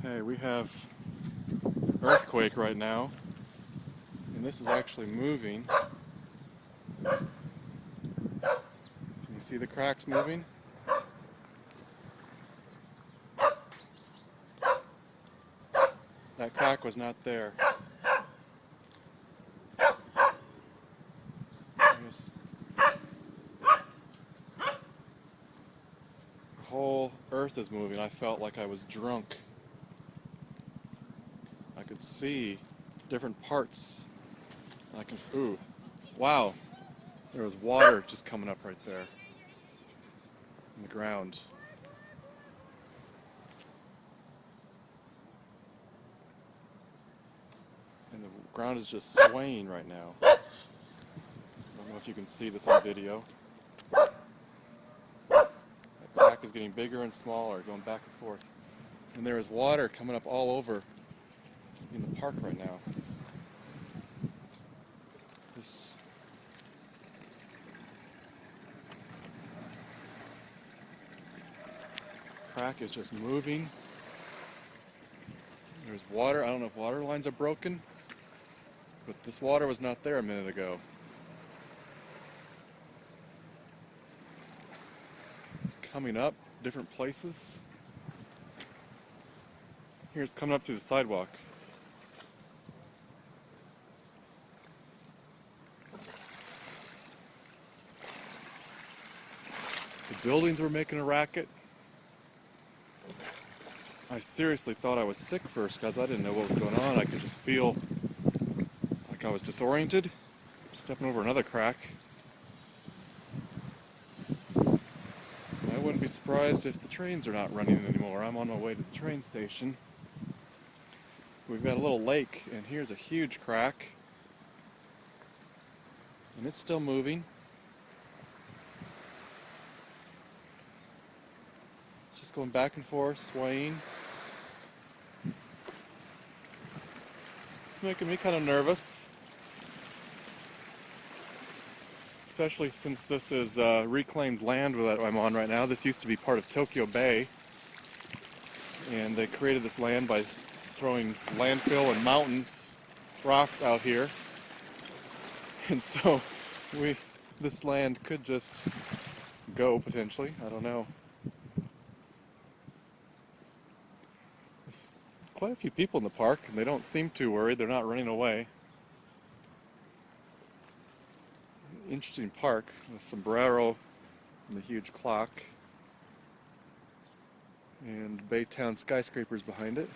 Okay, we have earthquake right now, and this is actually moving. Can you see the cracks moving? That crack was not there. There's, the whole earth is moving. I felt like I was drunk. I could see different parts. I can, ooh, wow. There was water just coming up right there in the ground. And the ground is just swaying right now. I don't know if you can see this on video. That crack is getting bigger and smaller, going back and forth. And there is water coming up all over in the park right now. This crack is just moving. There's water. I don't know if water lines are broken, but this water was not there a minute ago. It's coming up different places. Here it's coming up through the sidewalk. The buildings were making a racket. I seriously thought I was sick first because I didn't know what was going on. I could just feel like I was disoriented, stepping over another crack. I wouldn't be surprised if the trains are not running anymore. I'm on my way to the train station. We've got a little lake, and here's a huge crack. And it's still moving. It's just going back and forth, swaying. It's making me kind of nervous. Especially since this is reclaimed land that I'm on right now. This used to be part of Tokyo Bay. And they created this land by throwing landfill and mountains, rocks out here. And so this land could just go potentially. I don't know. There's quite a few people in the park, and they don't seem too worried. They're not running away. Interesting park, the sombrero and the huge clock, and Baytown skyscrapers behind it.